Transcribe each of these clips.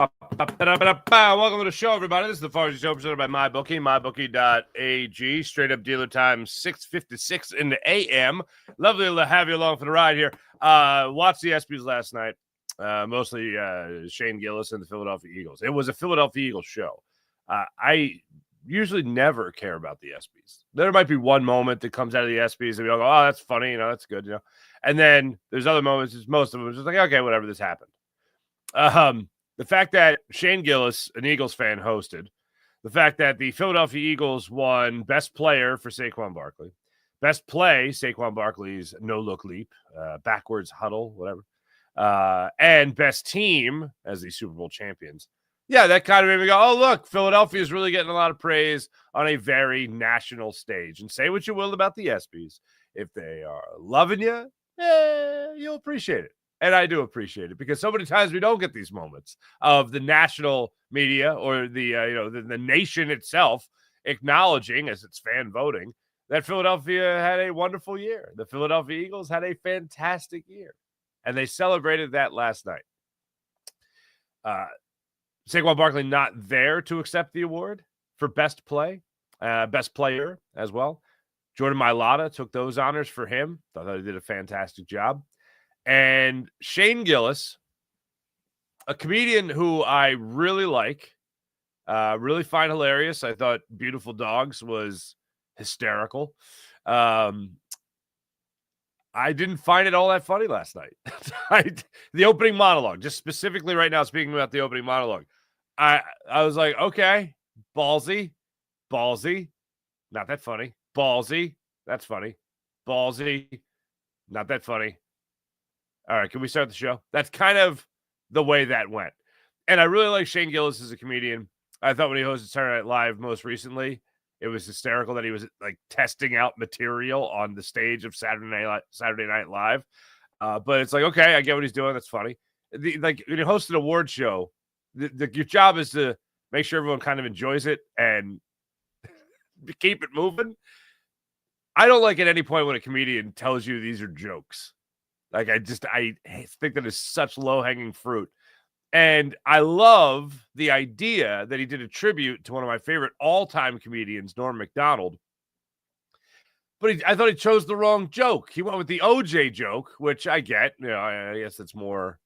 Welcome to the show, everybody. This is the Farsi Show presented by MyBookie, mybookie.ag. Straight up dealer time, 6:56 in the a.m. Lovely to have you along for the ride here. Watched the ESPYs last night, mostly Shane Gillis and the Philadelphia Eagles. It was a Philadelphia Eagles show. I usually never care about the ESPYs. There might be one moment that comes out of the ESPYs and we all go, oh, that's funny, that's good, And then there's other moments, most of them, it's just like, okay, whatever, this happened. The fact that Shane Gillis, an Eagles fan, hosted, the fact that the Philadelphia Eagles won Best Player for Saquon Barkley, Best Play, Saquon Barkley's no-look leap, backwards huddle, whatever, and Best Team as the Super Bowl champions. Yeah, that kind of made me go, oh, look, Philadelphia is really getting a lot of praise on a very national stage. And say what you will about the ESPYs. If they are loving you, you'll appreciate it. And I do appreciate it because so many times we don't get these moments of the national media or the nation itself acknowledging, as it's fan voting, that Philadelphia had a wonderful year. The Philadelphia Eagles had a fantastic year, and they celebrated that last night. Saquon Barkley not there to accept the award for Best Play, Best Player as well. Jordan Mailata took those honors for him. Thought he did a fantastic job. And Shane Gillis, a comedian who I really like, really find hilarious. I thought Beautiful Dogs was hysterical. I didn't find it all that funny last night. The opening monologue, just specifically right now, speaking about the opening monologue, I was like, okay, ballsy, not that funny. Ballsy, that's funny. Ballsy, not that funny. All right, can we start the show? That's kind of the way that went. And I really like Shane Gillis as a comedian. I thought when he hosted Saturday Night Live most recently, it was hysterical that he was like testing out material on the stage of Saturday Night Live. But it's like, okay, I get what he's doing. That's funny. Like when you host an award show, your job is to make sure everyone kind of enjoys it and keep it moving. I don't like at any point when a comedian tells you these are jokes. Like, I think that is such low-hanging fruit. And I love the idea that he did a tribute to one of my favorite all-time comedians, Norm Macdonald. But I thought he chose the wrong joke. He went with the OJ joke, which I get. I guess it's more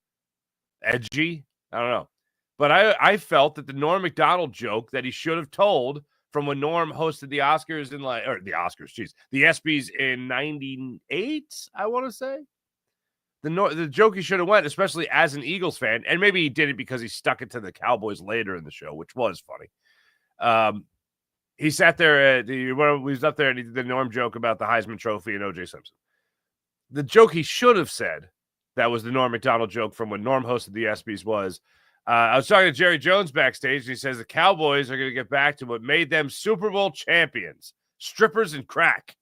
edgy. I don't know. But I felt that the Norm Macdonald joke that he should have told from when Norm hosted the Oscars the ESPYs in 98, I want to say. The joke he should have went, especially as an Eagles fan, and maybe he did it because he stuck it to the Cowboys later in the show, which was funny. He sat there, he was up there and he did the Norm joke about the Heisman Trophy and O.J. Simpson. The joke he should have said, that was the Norm Macdonald joke from when Norm hosted the ESPYs, was, I was talking to Jerry Jones backstage, and he says the Cowboys are going to get back to what made them Super Bowl champions, strippers and crack.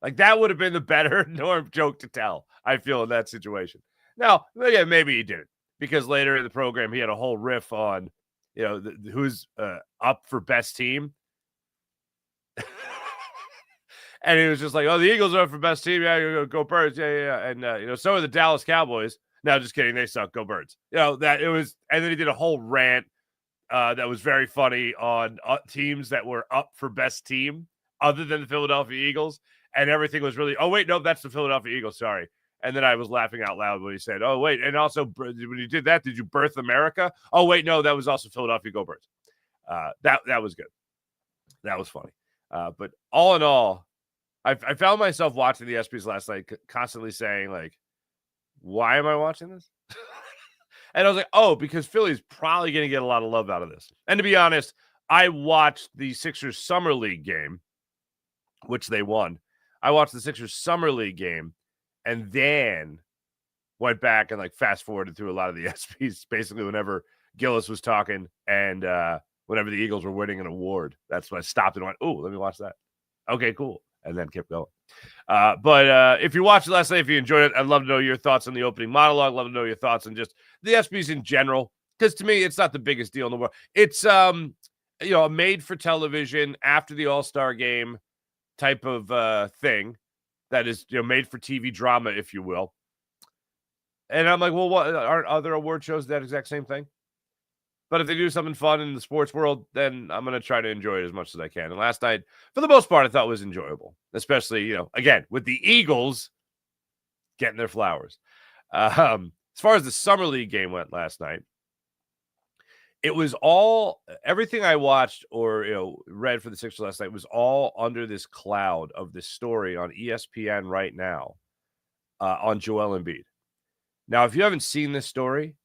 Like, that would have been the better Norm joke to tell, I feel, in that situation. Now, yeah, maybe he didn't, because later in the program, he had a whole riff on, who's up for best team. And he was just like, oh, the Eagles are up for best team. Yeah, go Birds. Yeah. And, so are the Dallas Cowboys. No, just kidding. They suck. Go Birds. That it was. And then he did a whole rant that was very funny on teams that were up for best team other than the Philadelphia Eagles. And everything was really, oh, wait, no, that's the Philadelphia Eagles. Sorry. And then I was laughing out loud when he said, oh, wait. And also, when you did that, did you birth America? Oh, wait, no, that was also Philadelphia. Go Birds. That was good. That was funny. But all in all, I found myself watching the ESPYs last night, constantly saying, like, why am I watching this? And I was like, oh, because Philly's probably going to get a lot of love out of this. And to be honest, I watched the Sixers Summer League game, which they won. I watched the Sixers Summer League game and then went back and like fast forwarded through a lot of the ESPYs, basically whenever Gillis was talking and whenever the Eagles were winning an award. That's when I stopped and went, oh, let me watch that. Okay, cool. And then kept going. But if you watched it last night, if you enjoyed it, I'd love to know your thoughts on the opening monologue. Love to know your thoughts on just the ESPYs in general. Because to me, it's not the biggest deal in the world. It's a made for television after the All-Star game type of thing that is made for TV drama, if you will. And I'm like, well, what aren't other award shows that exact same thing? But if they do something fun in the sports world, then I'm going to try to enjoy it as much as I can. And last night, for the most part, I thought was enjoyable, especially, again, with the Eagles getting their flowers. As far as the Summer League game went last night, it was all everything I watched or read for the Sixers last night was all under this cloud of this story on ESPN right now on Joel Embiid. Now, if you haven't seen this story,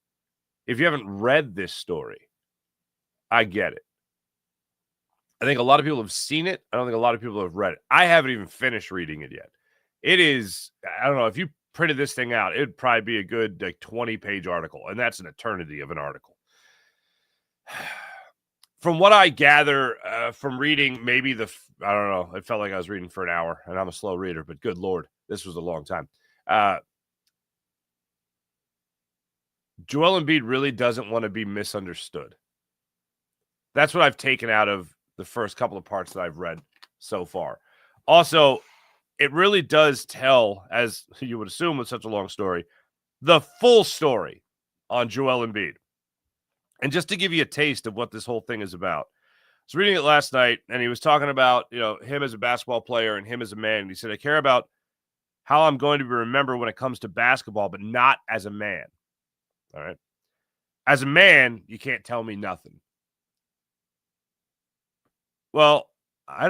if you haven't read this story, I get it. I think a lot of people have seen it. I don't think a lot of people have read it. I haven't even finished reading it yet. It is, I don't know, if you printed this thing out, it'd probably be a good 20-page article, and that's an eternity of an article. From what I gather from reading, maybe I don't know, it felt like I was reading for an hour, and I'm a slow reader, but good Lord, this was a long time. Joel Embiid really doesn't want to be misunderstood. That's what I've taken out of the first couple of parts that I've read so far. Also, it really does tell, as you would assume with such a long story, the full story on Joel Embiid. And just to give you a taste of what this whole thing is about, I was reading it last night, and he was talking about, him as a basketball player and him as a man. And he said, I care about how I'm going to be remembered when it comes to basketball, but not as a man. All right. As a man, you can't tell me nothing. Well, I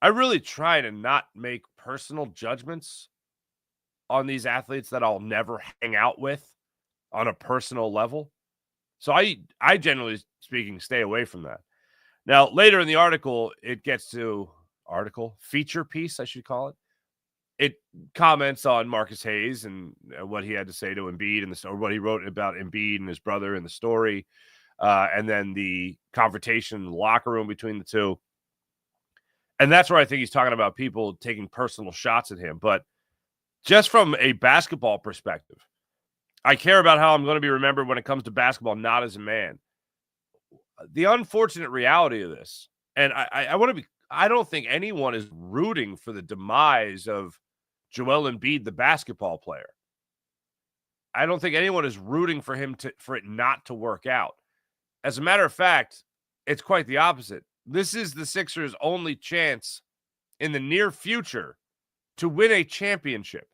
really try to not make personal judgments on these athletes that I'll never hang out with on a personal level. So I generally speaking, stay away from that. Now, later in the article, it gets to feature piece, I should call it. It comments on Marcus Hayes and what he had to say to Embiid or what he wrote about Embiid and his brother in the story. And then the confrontation in the locker room between the two. And that's where I think he's talking about people taking personal shots at him. But just from a basketball perspective, I care about how I'm going to be remembered when it comes to basketball, not as a man. The unfortunate reality of this, and I don't think anyone is rooting for the demise of Joel Embiid, the basketball player. I don't think anyone is rooting for for it not to work out. As a matter of fact, it's quite the opposite. This is the Sixers' only chance in the near future to win a championship.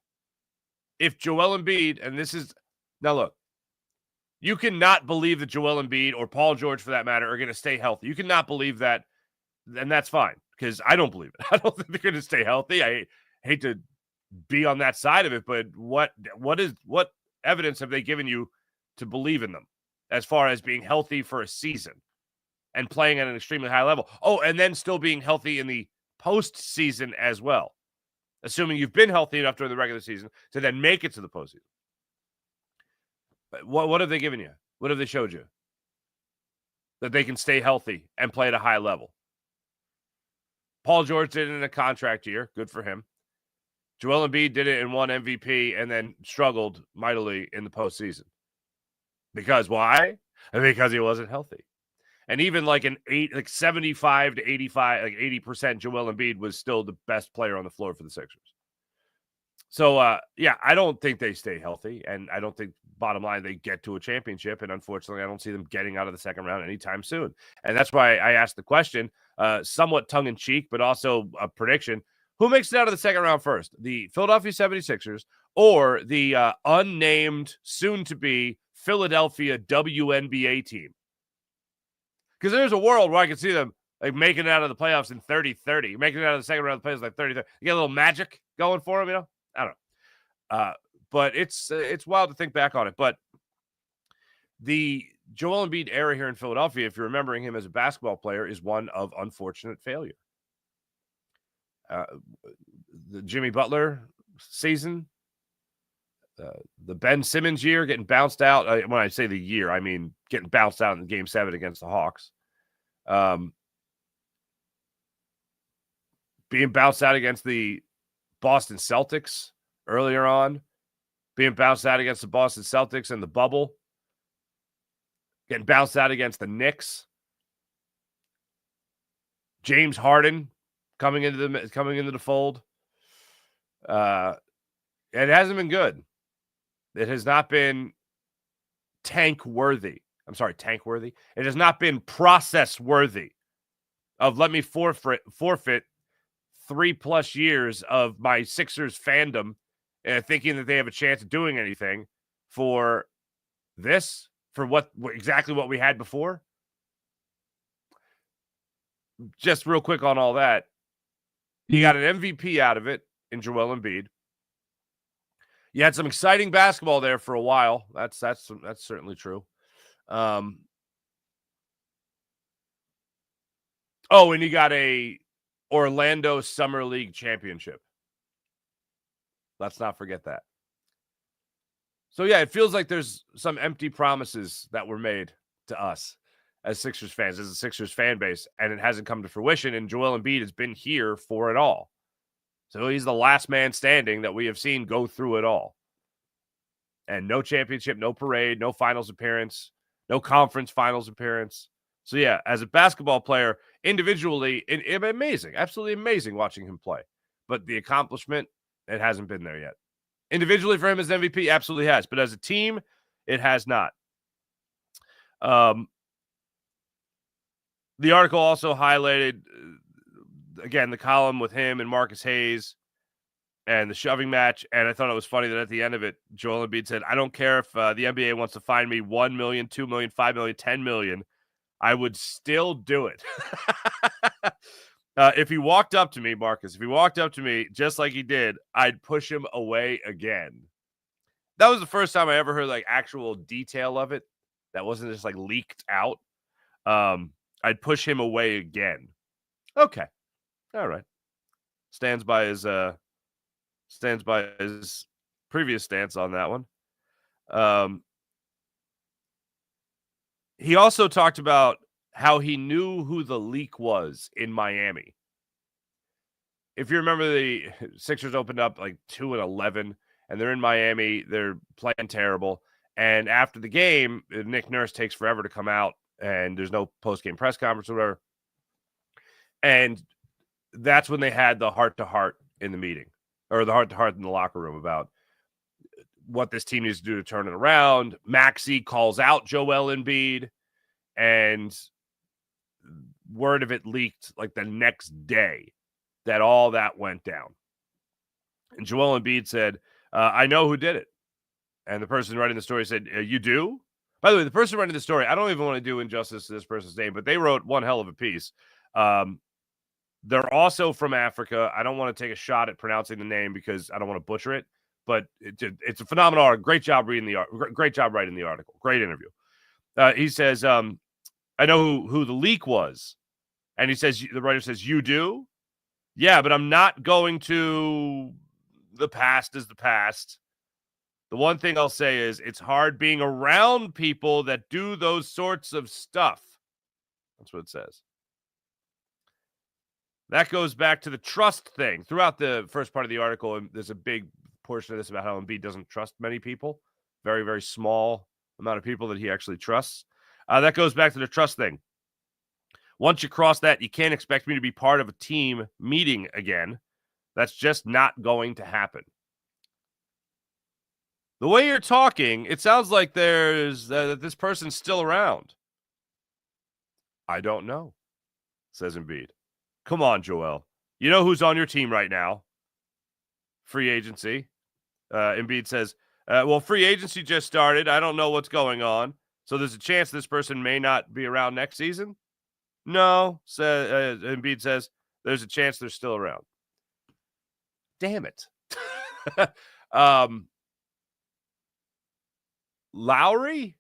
If Joel Embiid, now look, you cannot believe that Joel Embiid or Paul George, for that matter, are going to stay healthy. You cannot believe that, and that's fine, because I don't believe it. I don't think they're going to stay healthy. I hate to be on that side of it, but what evidence have they given you to believe in them as far as being healthy for a season and playing at an extremely high level? Oh, and then still being healthy in the postseason as well, assuming you've been healthy enough during the regular season to then make it to the postseason. What have they given you? What have they showed you? That they can stay healthy and play at a high level. Paul George did it in a contract year. Good for him. Joel Embiid did it and won MVP and then struggled mightily in the postseason. Because why? Because he wasn't healthy. And even like 75 to 85, like 80% Joel Embiid was still the best player on the floor for the Sixers. So, I don't think they stay healthy, and I don't think, bottom line, they get to a championship, and unfortunately, I don't see them getting out of the second round anytime soon. And that's why I asked the question, somewhat tongue-in-cheek, but also a prediction. Who makes it out of the second round first? The Philadelphia 76ers or the unnamed, soon-to-be Philadelphia WNBA team? Because there's a world where I can see them like making it out of the playoffs in 30-30, making it out of the second round of the playoffs like 30-30. You get a little magic going for them, I don't know. But it's wild to think back on it. But the Joel Embiid era here in Philadelphia, if you're remembering him as a basketball player, is one of unfortunate failure. The Jimmy Butler season, the Ben Simmons year, getting bounced out. When I say the year, I mean getting bounced out in Game 7 against the Hawks. Being bounced out against the Boston Celtics earlier on, being bounced out against the Boston Celtics in the bubble, getting bounced out against the Knicks. James Harden coming into the fold. It hasn't been good. It has not been tank worthy. tank worthy. It has not been process worthy of let me forfeit 3+ years of my Sixers fandom thinking that they have a chance of doing anything for this, for exactly what we had before. Just real quick on all that. You got an MVP out of it in Joel Embiid. You had some exciting basketball there for a while. That's certainly true. And you got a Orlando Summer League championship. Let's not forget that. So, yeah, it feels like there's some empty promises that were made to us as Sixers fans, as a Sixers fan base, and it hasn't come to fruition, and Joel Embiid has been here for it all. So he's the last man standing that we have seen go through it all. And no championship, no parade, no finals appearance, no conference finals appearance. So, yeah, as a basketball player, individually, amazing, absolutely amazing watching him play. But the accomplishment, it hasn't been there yet. Individually for him as an MVP, absolutely has. But as a team, it has not. The article also highlighted, again, the column with him and Marcus Hayes and the shoving match. And I thought it was funny that at the end of it, Joel Embiid said, I don't care if the NBA wants to fine me $1 million, $2 million, $5 million, $10 million. I would still do it. If he walked up to me, Marcus, if he walked up to me just like he did, I'd push him away again. That was the first time I ever heard like actual detail of it. That wasn't just like leaked out. I'd push him away again. Okay. All right. Stands by his previous stance on that one. He also talked about how he knew who the leak was in Miami. If you remember, the Sixers opened up like 2-11, and they're in Miami. They're playing terrible. And after the game, Nick Nurse takes forever to come out, and there's no post-game press conference or whatever. And that's when they had the heart-to-heart in the meeting, or the heart-to-heart in the locker room about what this team needs to do to turn it around. Maxey calls out Joel Embiid, and word of it leaked like the next day that all that went down. And Joel Embiid said, I know who did it. And the person writing the story said, you do? By the way, the person writing the story, I don't even want to do injustice to this person's name, but they wrote one hell of a piece. They're also from Africa. I don't want to take a shot at pronouncing the name because I don't want to butcher it, but it's a phenomenal article. Great job reading the article. Great job writing the article. Great interview. He says, I know who the leak was. And he says, the writer says, you do? Yeah, but I'm not going to. The past is the past. The one thing I'll say is it's hard being around people that do those sorts of stuff. That's what it says. That goes back to the trust thing. Throughout the first part of the article, and there's a big portion of this about how Embiid doesn't trust many people. Very, very small amount of people that he actually trusts. That goes back to the trust thing. Once you cross that, you can't expect me to be part of a team meeting again. That's just not going to happen. The way you're talking, it sounds like there's this person's still around. I don't know, says Embiid. Come on, Joel. You know who's on your team right now? Free agency. Embiid says, well, free agency just started. I don't know what's going on. So there's a chance this person may not be around next season? No, Embiid says, there's a chance they're still around. Damn it. Lowry?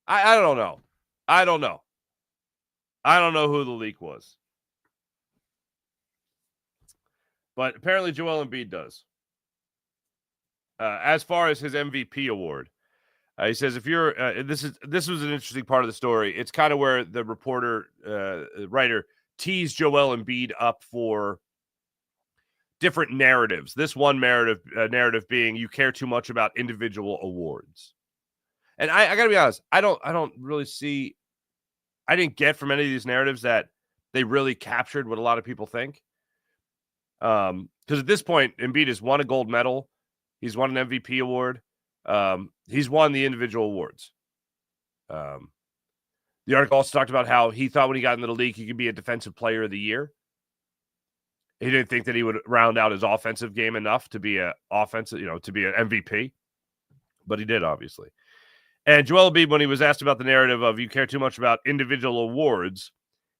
I don't know. I don't know who the leak was. But apparently Joel Embiid does. As far as his MVP award, he says, if you're this was an interesting part of the story. It's kind of where the writer teased Joel Embiid up for different narratives. This one narrative being you care too much about individual awards. And I got to be honest, I don't really see, I didn't get from any of these narratives that they really captured what a lot of people think. Because at this point, Embiid has won a gold medal. He's won an MVP award. He's won the individual awards. The article also talked about how he thought when he got into the league, he could be a defensive player of the year. He didn't think that he would round out his offensive game enough to be to be an MVP, but he did, obviously. And Joel Embiid, when he was asked about the narrative of you care too much about individual awards,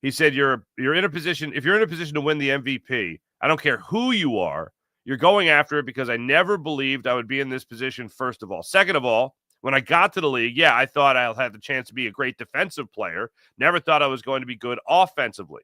he said, you're in a position, if you're in a position to win the MVP, I don't care who you are, you're going after it because I never believed I would be in this position, first of all. Second of all, when I got to the league, yeah, I thought I'll have the chance to be a great defensive player. Never thought I was going to be good offensively.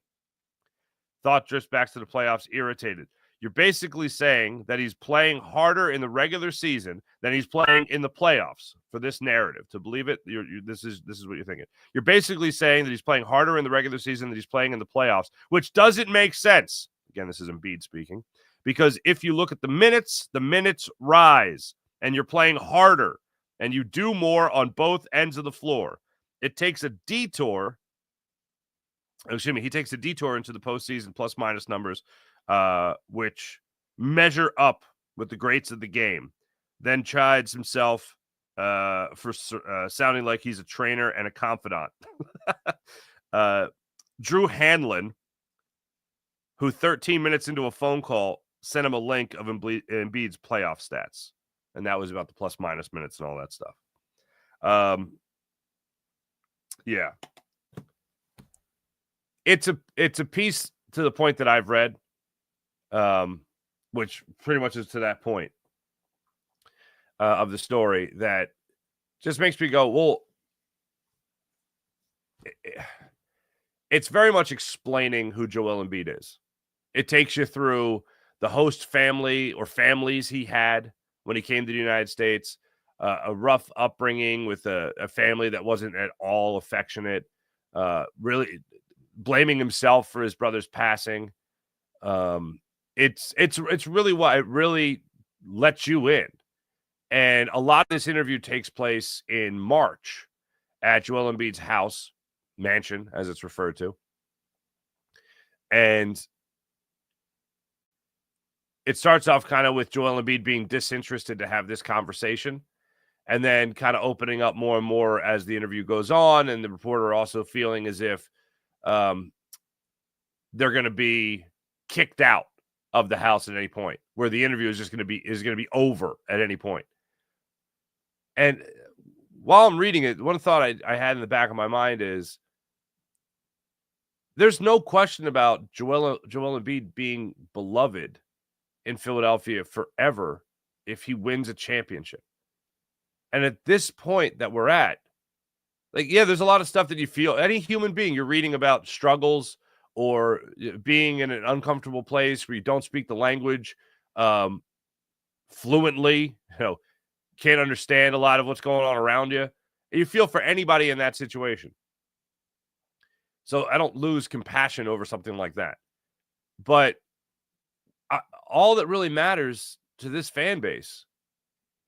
Thought drifts back to the playoffs, irritated. You're basically saying that he's playing harder in the regular season than he's playing in the playoffs for this narrative. To believe it, this is what you're thinking. You're basically saying that he's playing harder in the regular season than he's playing in the playoffs, which doesn't make sense. Again, this is Embiid speaking. Because if you look at the minutes rise, and you're playing harder, and you do more on both ends of the floor. It takes a detour. He takes a detour into the postseason plus-minus numbers, which measure up with the greats of the game. Then chides himself for sounding like he's a trainer and a confidant. Drew Hanlon, who 13 minutes into a phone call sent him a link of Embiid's playoff stats, and that was about the plus-minus minutes and all that stuff. Yeah. It's a piece to the point that I've read, which pretty much is to that point of the story that just makes me go, well, it's very much explaining who Joel Embiid is. It takes you through the host family or families he had when he came to the United States, a rough upbringing with a family that wasn't at all affectionate, really blaming himself for his brother's passing. It's really what it really lets you in. And a lot of this interview takes place in March at Joel Embiid's house, mansion, as it's referred to. And it starts off kind of with Joel Embiid being disinterested to have this conversation, and then kind of opening up more and more as the interview goes on, and the reporter also feeling as if they're going to be kicked out of the house at any point, where the interview is just going to be over at any point. And while I'm reading it, one thought I had in the back of my mind is there's no question about Joel Embiid being beloved in Philadelphia forever if he wins a championship. And at this point that we're at, like, yeah, there's a lot of stuff that you feel. Any human being, you're reading about struggles or being in an uncomfortable place where you don't speak the language fluently, can't understand a lot of what's going on around you. You feel for anybody in that situation. So I don't lose compassion over something like that. But all that really matters to this fan base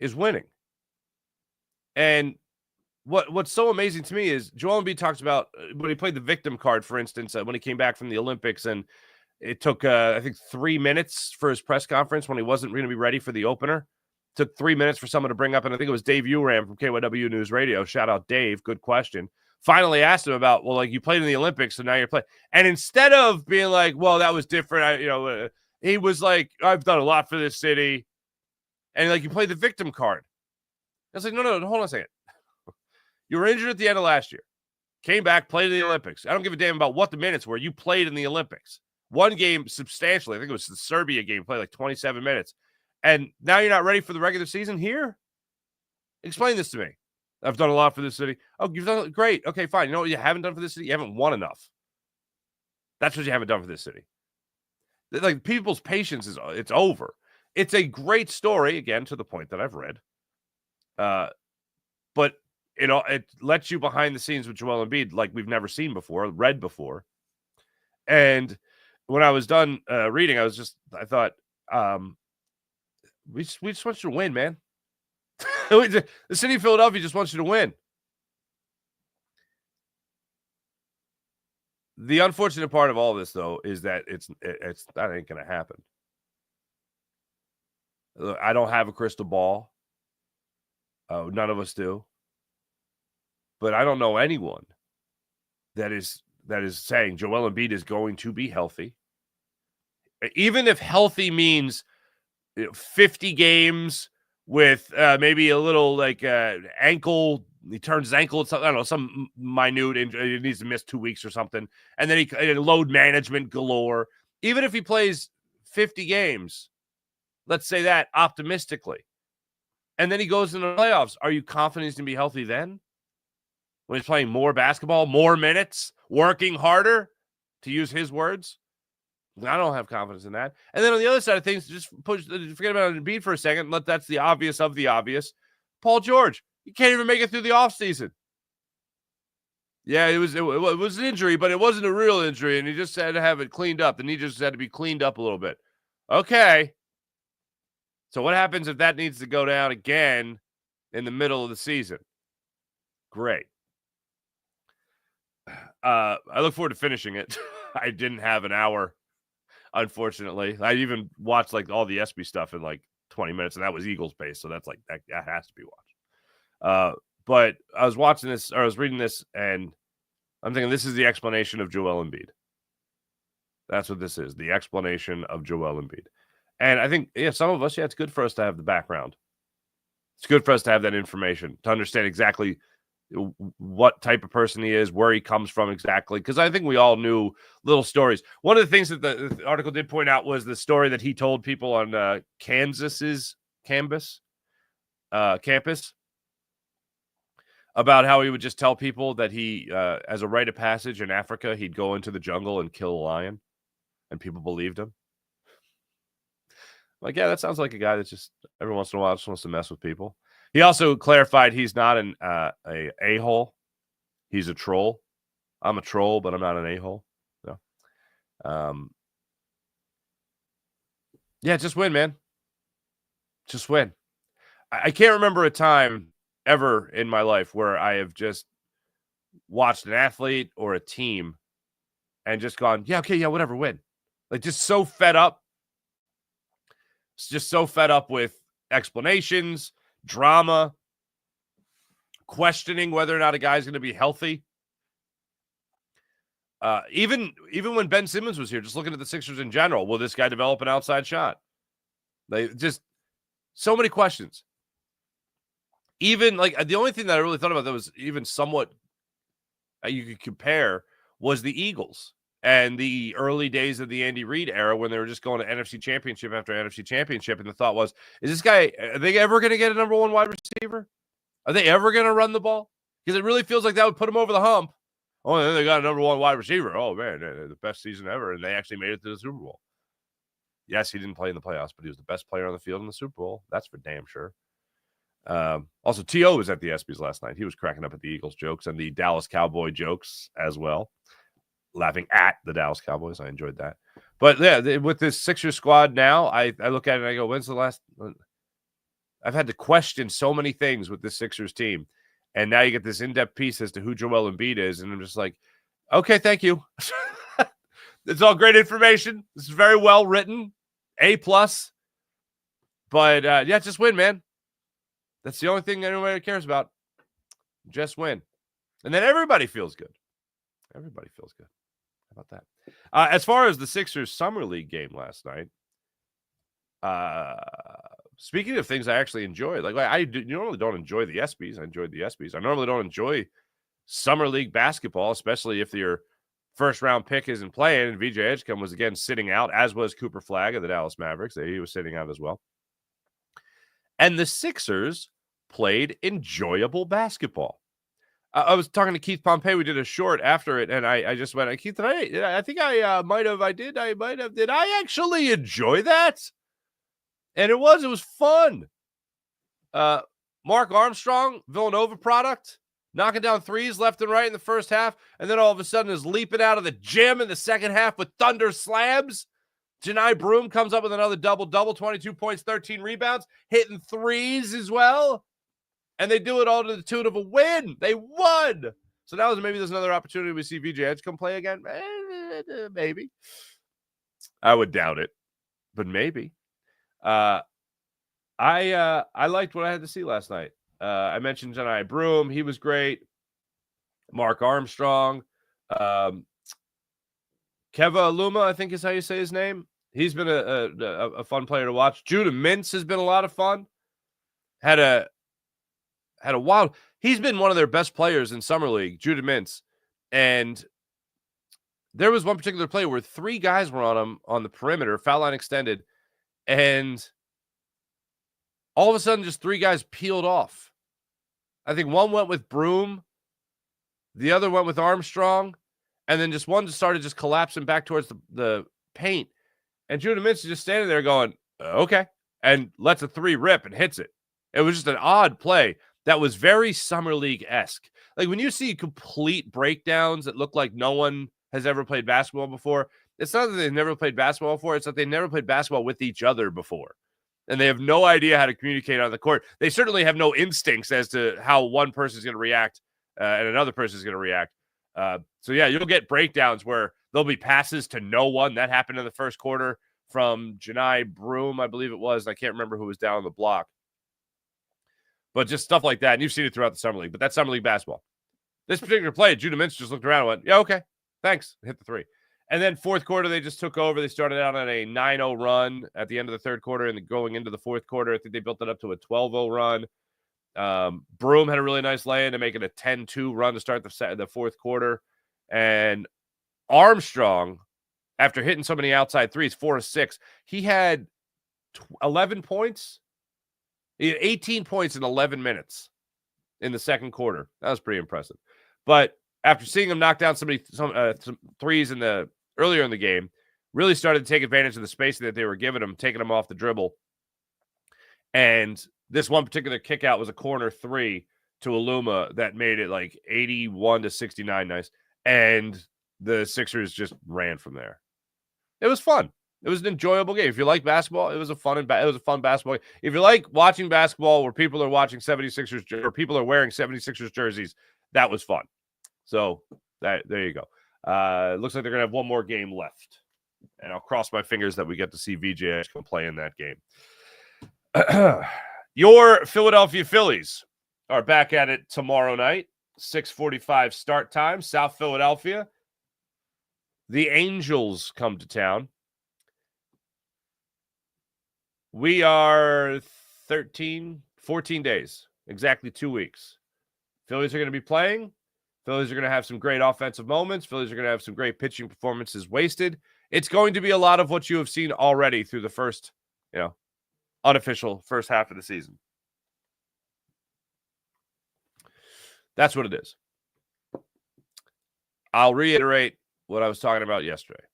is winning. And what's so amazing to me is Joel Embiid talks about when he played the victim card, for instance, when he came back from the Olympics, and it took, I think, 3 minutes for his press conference when he wasn't going to be ready for the opener. Took 3 minutes for someone to bring up, and I think it was Dave Uram from KYW News Radio. Shout out, Dave. Good question. Finally asked him about, well, like, you played in the Olympics, so now you're playing. And instead of being like, well, that was different, he was like, I've done a lot for this city. And, like, you played the victim card. I was like, no, hold on a second. You were injured at the end of last year. Came back, played in the Olympics. I don't give a damn about what the minutes were. You played in the Olympics. One game substantially. I think it was the Serbia game. Played like 27 minutes. And now you're not ready for the regular season here? Explain this to me. I've done a lot for this city. Oh, you've done great. Okay, fine. You know what you haven't done for this city? You haven't won enough. That's what you haven't done for this city. Like, people's patience it's over. It's a great story, again, to the point that I've read. But it lets you behind the scenes with Joel Embiid like we've never seen before, read before. And when I was done reading, I thought, we just want you to win, man. The city of Philadelphia just wants you to win. The unfortunate part of all this, though, is that that ain't going to happen. I don't have a crystal ball. None of us do. But I don't know anyone that is saying Joel Embiid is going to be healthy. Even if healthy means 50 games with maybe a little like ankle, he turns his ankle, I don't know, some minute injury, he needs to miss 2 weeks or something, and then he load management galore. Even if he plays 50 games, let's say that optimistically, and then he goes into the playoffs, are you confident he's going to be healthy then? When he's playing more basketball, more minutes, working harder, to use his words? I don't have confidence in that. And then on the other side of things, just forget about Embiid for a second. That's the obvious of the obvious. Paul George, he can't even make it through the offseason. Yeah, it was an injury, but it wasn't a real injury, and he just had to have it cleaned up. The knee just had to be cleaned up a little bit. Okay. So what happens if that needs to go down again in the middle of the season? Great. I look forward to finishing it. I didn't have an hour, unfortunately. I even watched like all the ESPY stuff in like 20 minutes, and that was Eagles based, so that's like that has to be watched. But I was watching this, or I was reading this, and I'm thinking this is the explanation of Joel Embiid. That's what this is, the explanation of Joel Embiid. And I think, some of us, it's good for us to have the background. It's good for us to have that information, to understand exactly what type of person he is, where he comes from exactly, because I think we all knew little stories. One of the things that the article did point out was the story that he told people on Kansas's campus about how he would just tell people that he, as a rite of passage in Africa, he'd go into the jungle and kill a lion, and people believed him. Like, yeah, that sounds like a guy that just every once in a while just wants to mess with people. He also clarified he's not an a-hole. He's a troll. I'm a troll, but I'm not an a-hole. No. Yeah, just win, man. Just win. I can't remember a time ever in my life where I have just watched an athlete or a team and just gone, whatever, win. Like, just so fed up. Just so fed up with explanations, drama, questioning whether or not a guy's going to be healthy. Even when Ben Simmons was here, just looking at the Sixers in general, will this guy develop an outside shot? They just so many questions. Even like the only thing that I really thought about that was even somewhat you could compare was the Eagles and the early days of the Andy Reid era when they were just going to NFC championship after NFC championship. And the thought was, is this guy, are they ever going to get a number one wide receiver? Are they ever going to run the ball? Because it really feels like that would put them over the hump. Oh, and then they got a number one wide receiver. Oh, man, the best season ever. And they actually made it to the Super Bowl. Yes, he didn't play in the playoffs, but he was the best player on the field in the Super Bowl. That's for damn sure. Also, T.O. was at the ESPYs last night. He was cracking up at the Eagles jokes and the Dallas Cowboy jokes as well. Laughing at the Dallas Cowboys. I enjoyed that. But yeah, with this Sixers squad now, I look at it and I go, when's the last? I've had to question so many things with this Sixers team. And now you get this in-depth piece as to who Joel Embiid is. And I'm just like, okay, thank you. It's all great information. This is very well written. A+. But just win, man. That's the only thing anybody cares about. Just win. And then everybody feels good. Everybody feels good. How about that? As far as the Sixers Summer League game last night, speaking of things I actually enjoyed, like I normally don't enjoy the ESPYs. I enjoyed the ESPYs. I normally don't enjoy Summer League basketball, especially if your first-round pick isn't playing. And VJ Edgecombe was, again, sitting out, as was Cooper Flagg of the Dallas Mavericks. He was sitting out as well. And the Sixers played enjoyable basketball. I was talking to Keith Pompey. We did a short after it, and I just went, Keith, I think I might have. Did I actually enjoy that? And it was fun. Mark Armstrong, Villanova product, knocking down threes left and right in the first half, and then all of a sudden is leaping out of the gym in the second half with thunder slams. Janai Broom comes up with another double-double, 22 points, 13 rebounds, hitting threes as well. And they do it all to the tune of a win. They won. So now maybe there's another opportunity we see VJ Edgecombe play again. Maybe. I would doubt it, but maybe. I liked what I had to see last night. I mentioned Janai Broom. He was great. Mark Armstrong, Keva Aluma, I think is how you say his name. He's been a fun player to watch. Judah Mintz has been a lot of fun. Had a wild. He's been one of their best players in summer league, Judah Mintz, and there was one particular play where 3 guys were on him on the perimeter, foul line extended, and all of a sudden, just 3 guys peeled off. I think one went with Broom, the other went with Armstrong, and then just one started just collapsing back towards the paint. And Judah Mintz is just standing there going, okay, and lets a 3 rip and hits it. It was just an odd play that was very Summer League-esque. Like when you see complete breakdowns that look like no one has ever played basketball before, it's not that they've never played basketball before, it's that they never played basketball with each other before. And they have no idea how to communicate on the court. They certainly have no instincts as to how one person is going to react and another person is going to react. So, yeah, you'll get breakdowns where there'll be passes to no one. That happened in the first quarter from Janai Broom, I believe it was. I can't remember who was down on the block. But just stuff like that. And you've seen it throughout the Summer League. But that's Summer League basketball. This particular play, Judah Mintz just looked around and went, yeah, okay, thanks. Hit the 3. And then fourth quarter, they just took over. They started out on a 9-0 run at the end of the third quarter, and going into the fourth quarter, I think they built it up to a 12-0 run. Broom had a really nice lay-in to make it a 10-2 run to start the fourth quarter. And Armstrong, after hitting so many outside threes, 4 of 6, he had 11 points. He had 18 points in 11 minutes in the second quarter. That was pretty impressive. But after seeing him knock down some threes earlier in the game, really started to take advantage of the spacing that they were giving him, taking him off the dribble. And this one particular kick out was a corner 3 to Aluma that made it like 81-69 nice. And the Sixers just ran from there. It was fun. It was an enjoyable game. If you like basketball, it was a fun basketball game. If you like watching basketball where people are watching 76ers or people are wearing 76ers jerseys, that was fun. So there you go. Looks like they're going to have one more game left. And I'll cross my fingers that we get to see VJ come play in that game. Your Philadelphia Phillies are back at it tomorrow night, 6:45 start time, South Philadelphia. The Angels come to town. We are 14 days, exactly 2 weeks. Phillies are going to be playing. Phillies are going to have some great offensive moments. Phillies are going to have some great pitching performances wasted. It's going to be a lot of what you have seen already through the first, unofficial first half of the season. That's what it is. I'll reiterate what I was talking about yesterday.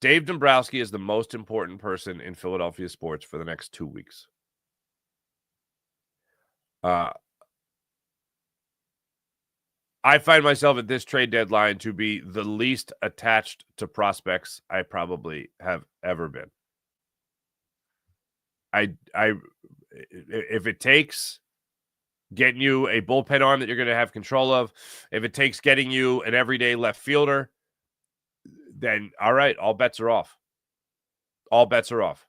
Dave Dombrowski is the most important person in Philadelphia sports for the next 2 weeks. I find myself at this trade deadline to be the least attached to prospects I probably have ever been. If it takes getting you a bullpen arm that you're going to have control of, if it takes getting you an everyday left fielder, then all right, all bets are off. All bets are off.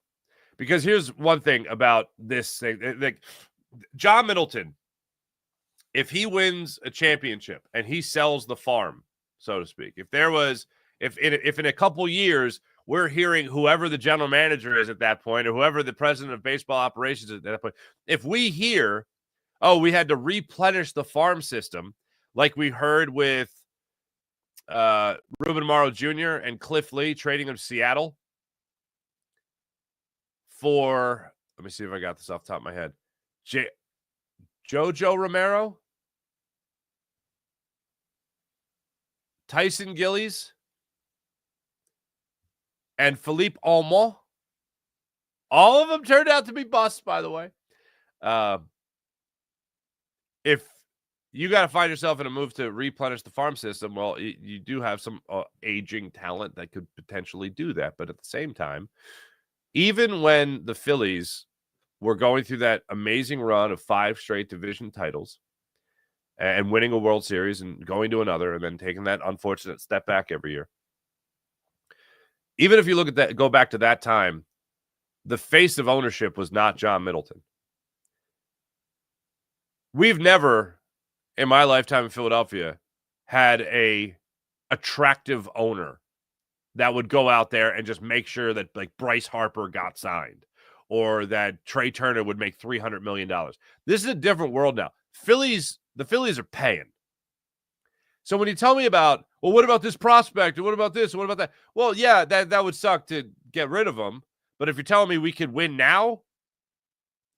Because here's one thing about this thing. Like John Middleton, if he wins a championship and he sells the farm, so to speak, if in a couple years we're hearing whoever the general manager is at that point or whoever the president of baseball operations is at that point, if we hear, oh, we had to replenish the farm system like we heard with Ruben Amaro Jr. and Cliff Lee trading him to Seattle for, let me see if I got this off the top of my head, Jojo Romero, Tyson Gillies, and Philippe Almond. All of them turned out to be busts, by the way. If you got to find yourself in a move to replenish the farm system, well, you do have some aging talent that could potentially do that. But at the same time, even when the Phillies were going through that amazing run of 5 straight division titles and winning a World Series and going to another and then taking that unfortunate step back every year, even if you look at that, go back to that time, the face of ownership was not John Middleton. We've never, in my lifetime in Philadelphia, had a attractive owner that would go out there and just make sure that like Bryce Harper got signed or that Trey Turner would make $300 million. This is a different world now. The Phillies are paying. So when you tell me about, well, what about this prospect? And what about this? And what about that? Well, yeah, that would suck to get rid of him. But if you're telling me we could win now,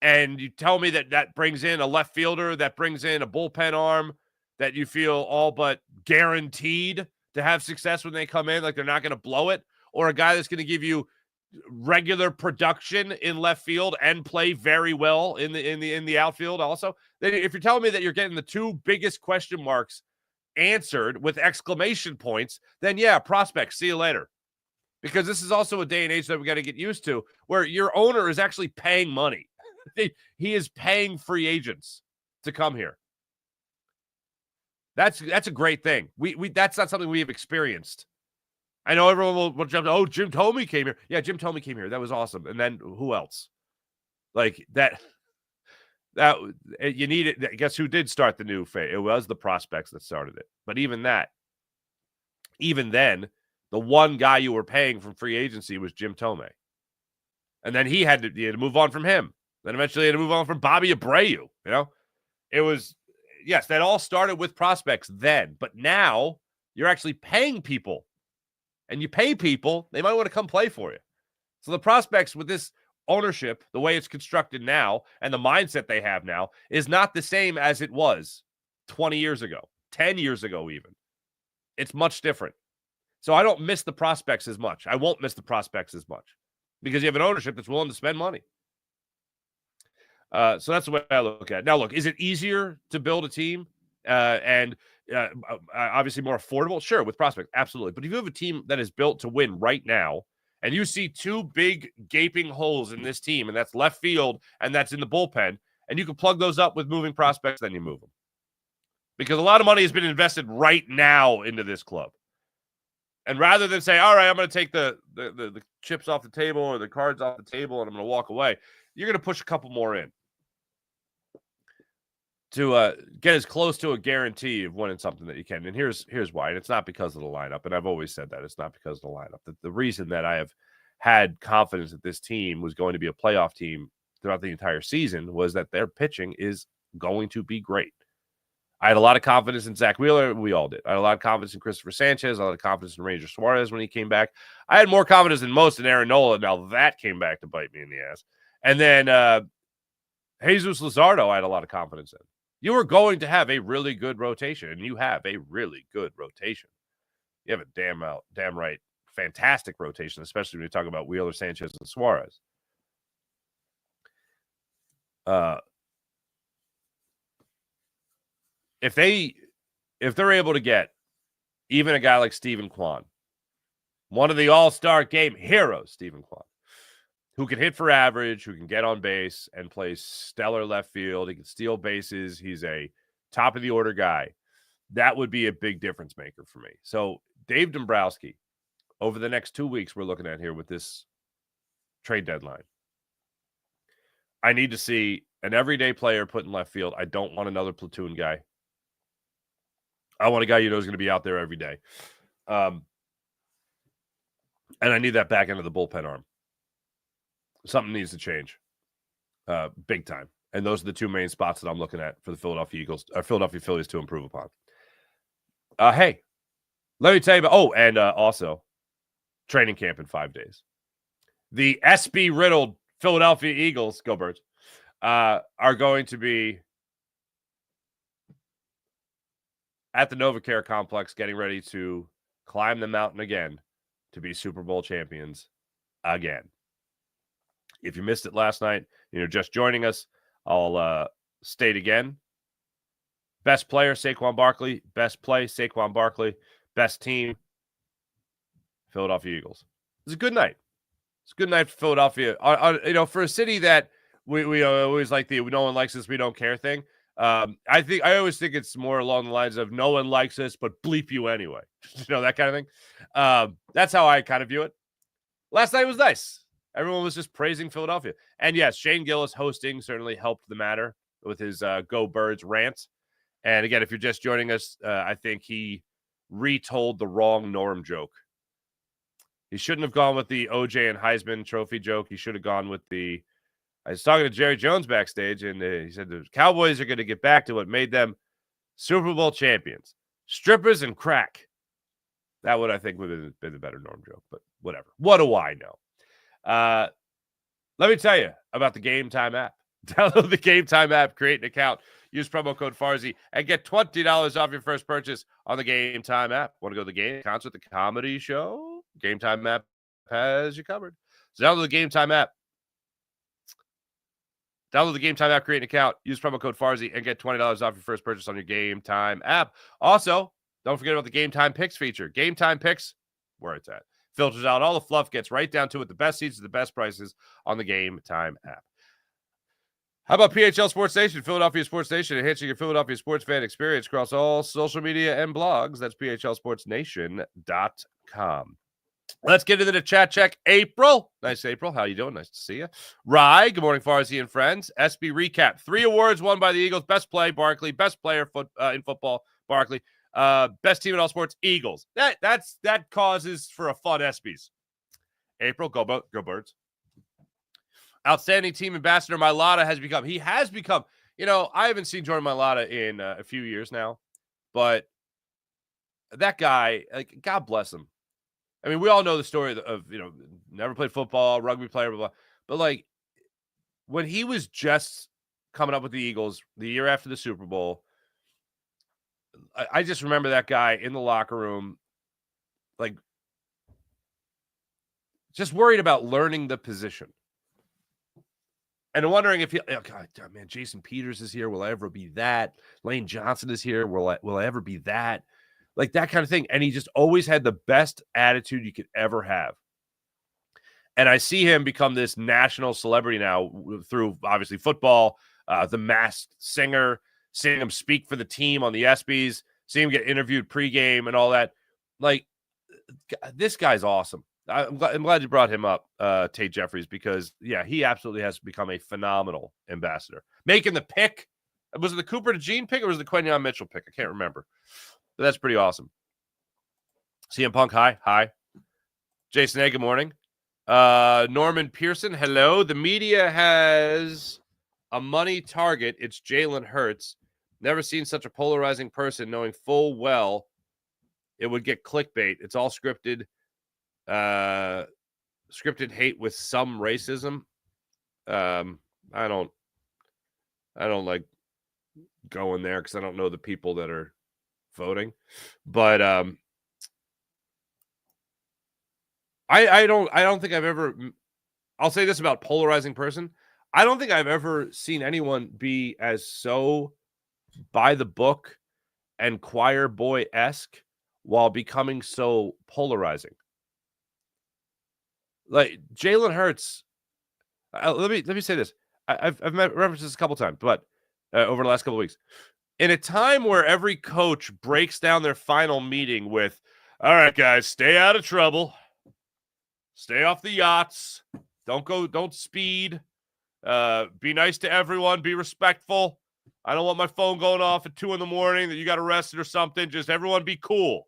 and you tell me that brings in a left fielder, that brings in a bullpen arm, that you feel all but guaranteed to have success when they come in, like they're not going to blow it, or a guy that's going to give you regular production in left field and play very well in the outfield also, then if you're telling me that you're getting the two biggest question marks answered with exclamation points, then yeah, prospects, see you later. Because this is also a day and age that we got to get used to where your owner is actually paying money. He is paying free agents to come here. That's a great thing. We that's not something we have experienced. I know everyone will jump to, oh, Jim Thome came here. Yeah, Jim Thome came here. That was awesome. And then who else? Like that you need it. Guess who did start the new phase? It was the prospects that started it. But even then, the one guy you were paying from free agency was Jim Thome. And then you had to move on from him. Then eventually you had to move on from Bobby Abreu. You know, it was, yes, that all started with prospects then. But now you're actually paying people. And you pay people, they might want to come play for you. So the prospects with this ownership, the way it's constructed now, and the mindset they have now, is not the same as it was 20 years ago, 10 years ago even. It's much different. So I don't miss the prospects as much. I won't miss the prospects as much because you have an ownership that's willing to spend money. So that's the way I look at it. Now, look, is it easier to build a team and obviously more affordable? Sure, with prospects, absolutely. But if you have a team that is built to win right now, and you see two big gaping holes in this team, and that's left field and that's in the bullpen, and you can plug those up with moving prospects, then you move them. Because a lot of money has been invested right now into this club. And rather than say, all right, I'm going to take the chips off the table or the cards off the table and I'm going to walk away, you're going to push a couple more in to get as close to a guarantee of winning something that you can. And here's why. And it's not because of the lineup. And I've always said that. It's not because of the lineup. The reason that I have had confidence that this team was going to be a playoff team throughout the entire season was that their pitching is going to be great. I had a lot of confidence in Zach Wheeler. We all did. I had a lot of confidence in Christopher Sanchez. A lot of confidence in Ranger Suarez when he came back. I had more confidence than most in Aaron Nola. Now that came back to bite me in the ass. And then Jesus Luzardo, I had a lot of confidence in. You are going to have a really good rotation, and you have a really good rotation. You have a damn right fantastic rotation, especially when you talk about Wheeler, Sanchez, and Suarez. If they're able to get even a guy like Steven Kwan, one of the all-star game heroes, Steven Kwan, who can hit for average, who can get on base and play stellar left field. He can steal bases. He's a top-of-the-order guy. That would be a big difference maker for me. So Dave Dombrowski, over the next 2 weeks we're looking at here with this trade deadline, I need to see an everyday player put in left field. I don't want another platoon guy. I want a guy you know is going to be out there every day. And I need that back end of the bullpen arm. Something needs to change big time. And those are the two main spots that I'm looking at for the Philadelphia Phillies to improve upon. Hey, let me tell you about, and also training camp in 5 days. The SB riddled Philadelphia Eagles, go Birds, are going to be at the NovaCare complex getting ready to climb the mountain again to be Super Bowl champions again. If you missed it last night, you're just joining us, I'll state again. Best player, Saquon Barkley. Best play, Saquon Barkley. Best team, Philadelphia Eagles. It's a good night. It's a good night for Philadelphia. For a city that we always like the no one likes us, we don't care thing. I always think it's more along the lines of no one likes us, but bleep you anyway. That kind of thing. That's how I kind of view it. Last night was nice. Everyone was just praising Philadelphia. And yes, Shane Gillis hosting certainly helped the matter with his Go Birds rant. And again, if you're just joining us, I think he retold the wrong Norm joke. He shouldn't have gone with the OJ and Heisman Trophy joke. He should have gone with the. I was talking to Jerry Jones backstage, and he said the Cowboys are going to get back to what made them Super Bowl champions: strippers and crack. That would, I think, would have been the better Norm joke, but whatever. What do I know? Let me tell you about the Game Time app. Download the Game Time app, create an account, use promo code Farzy, and get $20 off your first purchase on the Game Time app. Want to go to the game, concert, the comedy show? Game Time app has you covered. So download the Game Time app. Download the Game Time app, create an account, use promo code Farzy, and get $20 off your first purchase on your Game Time app. Also, don't forget about the Game Time Picks feature. Game Time Picks, where it's at. Filters out all the fluff, gets right down to it. The best seats, the best prices on the Game Time app. How about PHL Sports Station, Philadelphia Sports Station, enhancing your Philadelphia sports fan experience across all social media and blogs? That's phlsportsnation.com. Let's get into the chat check. April. Nice, April. How you doing? Nice to see you. Rye. Good morning, Farzy and friends. SB recap. 3 awards won by the Eagles. Best play, Barkley. Best player in football, Barkley. Best team in all sports, Eagles. That causes for a fun ESPYs. April. Go Birds. Outstanding team ambassador Mailata has become. He has become. I haven't seen Jordan Mailata in a few years now, but that guy, God bless him. I mean, we all know the story of never played football, rugby player, blah, blah, but when he was just coming up with the Eagles the year after the Super Bowl, I just remember that guy in the locker room, just worried about learning the position. And wondering if Jason Peters is here. Will I ever be that? Lane Johnson is here. Will I ever be that? That kind of thing. And he just always had the best attitude you could ever have. And I see him become this national celebrity now through, obviously, football, the Masked Singer, seeing him speak for the team on the ESPYs, seeing him get interviewed pregame and all that. This guy's awesome. I'm glad you brought him up, Tate Jeffries, because, he absolutely has become a phenomenal ambassador. Making the pick. Was it the Cooper DeJean pick or was it the Quentin Mitchell pick? I can't remember. But that's pretty awesome. CM Punk, hi. Hi. Jason A, good morning. Norman Pearson, hello. The media has a money target. It's Jalen Hurts. Never seen such a polarizing person, knowing full well it would get clickbait. It's all scripted. Scripted hate with some racism. I don't like going there because I don't know the people that are voting, but I don't think I've ever. I'll say this about polarizing person. I don't think I've ever seen anyone be as so by the book and choir boy-esque while becoming so polarizing. Jalen Hurts, let me say this. I've referenced this a couple times, but over the last couple of weeks, in a time where every coach breaks down their final meeting with, "All right, guys, stay out of trouble, stay off the yachts, don't speed, be nice to everyone, be respectful. I don't want my phone going off at 2 a.m. that you got arrested or something. Just everyone be cool."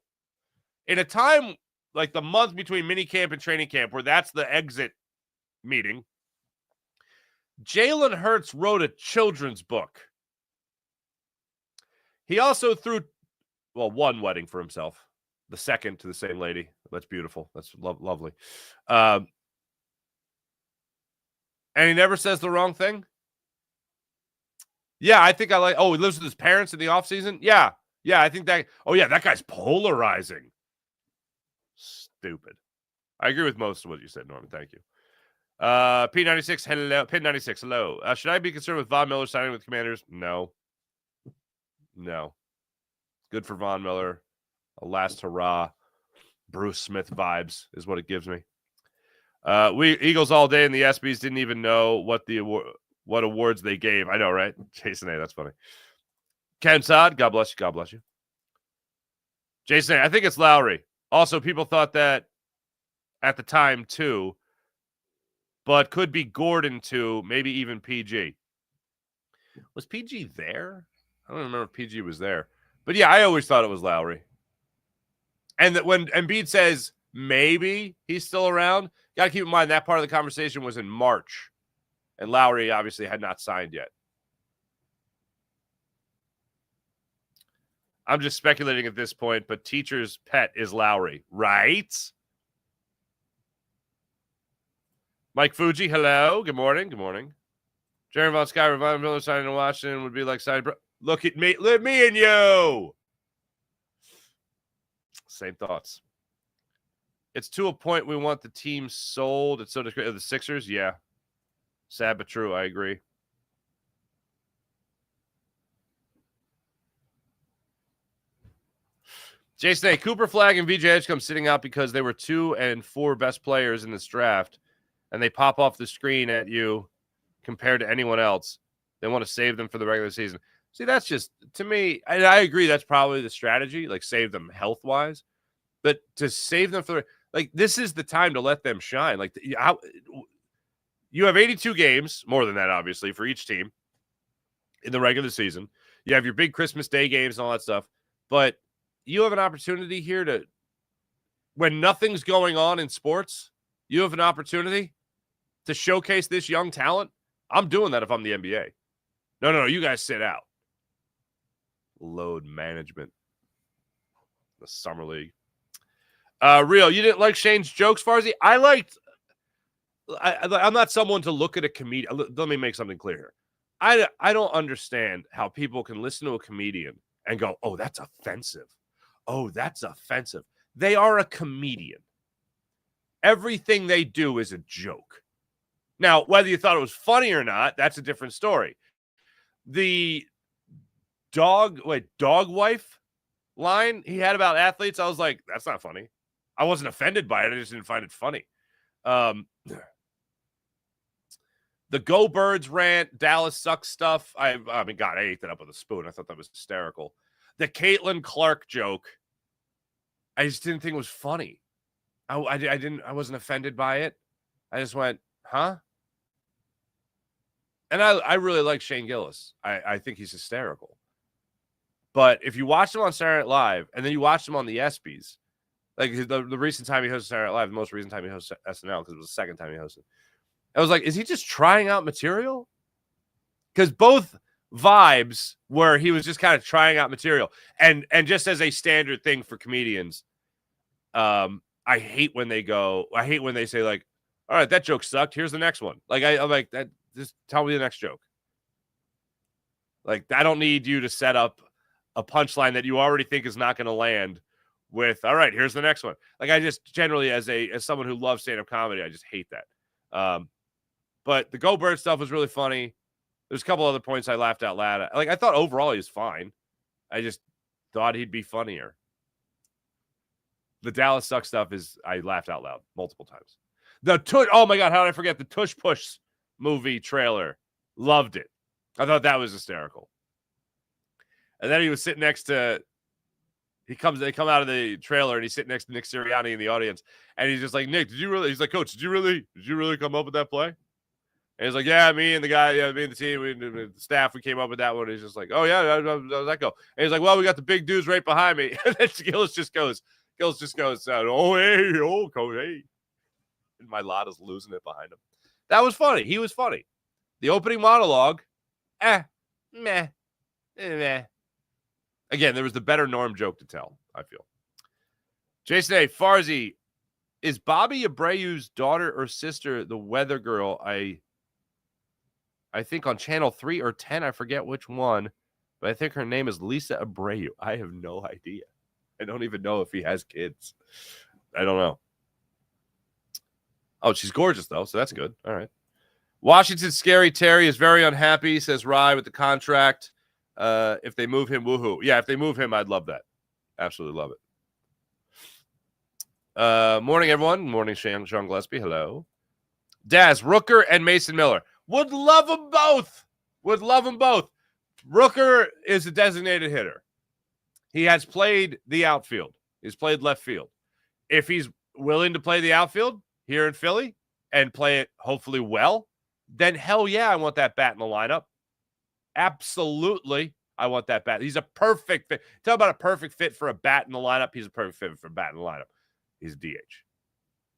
In a time like the month between minicamp and training camp, where that's the exit meeting, Jalen Hurts wrote a children's book. He also threw, one wedding for himself, the second to the same lady. That's beautiful. That's lovely. And he never says the wrong thing. Yeah, I think he lives with his parents in the offseason. Yeah, I think that. Oh, yeah, that guy's polarizing. Stupid. I agree with most of what you said, Norman. Thank you. P96, hello. Pin 96, hello. Should I be concerned with Von Miller signing with Commanders? No. Good for Von Miller. A last hurrah. Bruce Smith vibes is what it gives me. We Eagles all day in the ESPYs didn't even know what awards they gave. I know, right? Jason A, that's funny. Ken Saad, God bless you. God bless you. Jason A, I think it's Lowry. Also, people thought that at the time, too, but could be Gordon, too, maybe even PG. Was PG there? I don't remember if PG was there. But yeah, I always thought it was Lowry. And that when Embiid says maybe he's still around, got to keep in mind that part of the conversation was in March. And Lowry obviously had not signed yet. I'm just speculating at this point, but teacher's pet is Lowry, right? Mike Fuji, hello. Good morning. Good morning. Jerry Von Sky, Reviving Miller signing in Washington would be like signing. Look at me. Look at me and you. Same thoughts. It's to a point we want the team sold. It's so the Sixers, yeah. Sad but true. I agree. Jason A. Cooper Flag and VJ Edgecombe sitting out because they were 2 and 4 best players in this draft, and they pop off the screen at you compared to anyone else. They want to save them for the regular season. See, that's just, to me, and I agree that's probably the strategy, like save them health-wise. But to save them for, like, this is the time to let them shine. Like, you have 82 games, more than that, obviously, for each team in the regular season. You have your big Christmas Day games and all that stuff. But you have an opportunity here to, when nothing's going on in sports, you have an opportunity to showcase this young talent. I'm doing that if I'm the NBA. No, you guys sit out. Load management. The Summer League. Real, you didn't like Shane's jokes, Farzy? I'm not someone to look at a comedian. Let me make something clear here. I don't understand how people can listen to a comedian and go, oh, that's offensive. Oh, that's offensive. They are a comedian. Everything they do is a joke. Now, whether you thought it was funny or not, that's a different story. The dog wife line he had about athletes, I was like, that's not funny. I wasn't offended by it. I just didn't find it funny. The Go Birds rant, Dallas sucks stuff. I mean, God, I ate that up with a spoon. I thought that was hysterical. The Caitlin Clark joke, I just didn't think it was funny. I wasn't offended by it. I just went, huh? And I really like Shane Gillis. I think he's hysterical. But if you watch him on Saturday Night Live and then you watch him on the ESPYs, like the recent time he hosted Saturday Night Live, the most recent time he hosted SNL, because it was the second time he hosted, I was like, is he just trying out material? Because both vibes where he was just kind of trying out material. And just as a standard thing for comedians, I hate when they say, like, all right, that joke sucked. Here's the next one. Like, I'm like, that. Just tell me the next joke. Like, I don't need you to set up a punchline that you already think is not going to land with, all right, here's the next one. Like, I just generally, as someone who loves stand-up comedy, I just hate that. But the Go Bird stuff was really funny. There's a couple other points I laughed out loud. Like, I thought overall he was fine. I just thought he'd be funnier. The Dallas Suck stuff I laughed out loud multiple times. Oh my God, how did I forget the Tush Push movie trailer? Loved it. I thought that was hysterical. And then he was sitting next to, they come out of the trailer and he's sitting next to Nick Sirianni in the audience. And he's just like, Nick, he's like, Coach, did you really come up with that play? And he's like, yeah, me and the team, the staff, we came up with that one. He's just like, oh yeah, how does that go? And he's like, well, we got the big dudes right behind me. And then Gillis just goes, oh, hey, oh, Coach, hey. And my Lotta's losing it behind him. That was funny. He was funny. The opening monologue, meh. Again, there was the better Norm joke to tell, I feel. Jason A. Farzy, is Bobby Abreu's daughter or sister the weather girl? I think on channel 3 or 10, I forget which one, but I think her name is Lisa Abreu. I have no idea. I don't even know if he has kids. I don't know. Oh, she's gorgeous, though, so that's good. All right. Washington's Scary Terry is very unhappy, says Rye, with the contract. If they move him, woohoo. Yeah, if they move him, I'd love that. Absolutely love it. Morning, everyone. Morning, Sean Gillespie. Hello. Daz, Rooker and Mason Miller. Would love them both. Rooker is a designated hitter. He has played the outfield. He's played left field. If he's willing to play the outfield here in Philly and play it hopefully well, then hell yeah, I want that bat in the lineup. Absolutely. I want that bat. He's a perfect fit. Talk about a perfect fit for a bat in the lineup. He's a perfect fit for a bat in the lineup. He's a DH.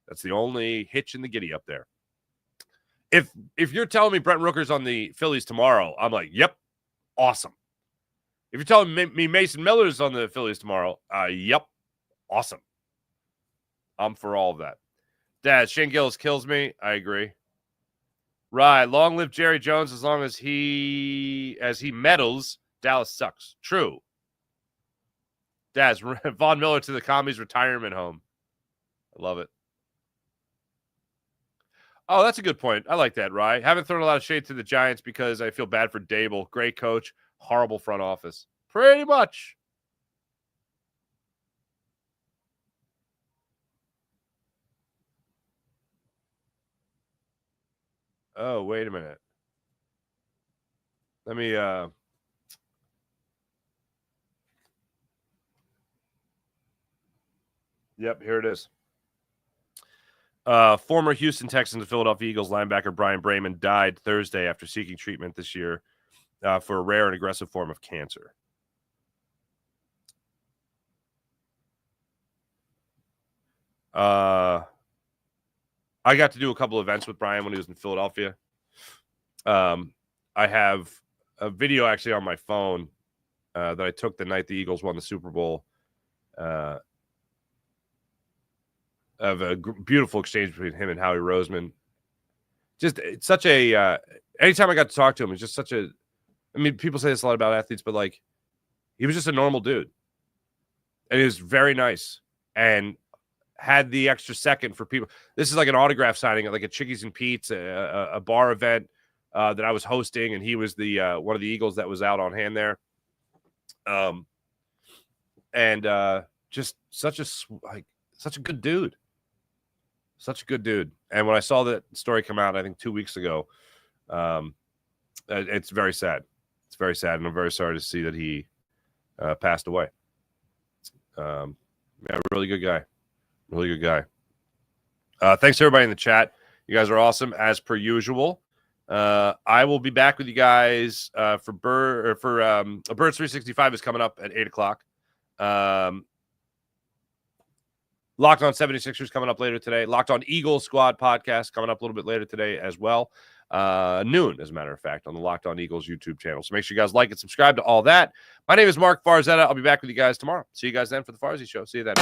That's the only hitch in the giddy up there. If you're telling me Brent Rooker's on the Phillies tomorrow, I'm like, yep, awesome. If you're telling me Mason Miller's on the Phillies tomorrow, yep, awesome. I'm for all of that. Dad, Shane Gillis kills me. I agree. Right. Long live Jerry Jones as long as he meddles. Dallas sucks. True. Daz, Von Miller to the Commies retirement home. I love it. Oh, that's a good point. I like that, Rye. Haven't thrown a lot of shade to the Giants because I feel bad for Dable. Great coach, horrible front office. Pretty much. Oh, wait a minute. Let me Yep, here it is. Former Houston Texans and Philadelphia Eagles linebacker Brian Brayman died Thursday after seeking treatment this year for a rare and aggressive form of cancer. I got to do a couple events with Brian when he was in Philadelphia. I have a video actually on my phone that I took the night the Eagles won the Super Bowl. Of a beautiful exchange between him and Howie Roseman. Just it's such a anytime I got to talk to him, it's just such a. I mean, people say this a lot about athletes, but like, he was just a normal dude, and he was very nice and had the extra second for people. This is like an autograph signing at like a Chickies and Pete's, a bar event that I was hosting, and he was the one of the Eagles that was out on hand there. Just such a good dude. Such a good dude. And when I saw that story come out, I think 2 weeks ago, it's very sad. It's very sad, and I'm very sorry to see that he passed away. Yeah, really good guy. Really good guy. Thanks to everybody in the chat. You guys are awesome, as per usual. I will be back with you guys for Birds 365 is coming up at 8 o'clock. Locked on 76ers coming up later today. Locked on Eagles Squad podcast coming up a little bit later today as well. Noon, as a matter of fact, on the Locked on Eagles YouTube channel. So make sure you guys like and subscribe to all that. My name is Mark Farzetta. I'll be back with you guys tomorrow. See you guys then for the Farzy Show. See you then.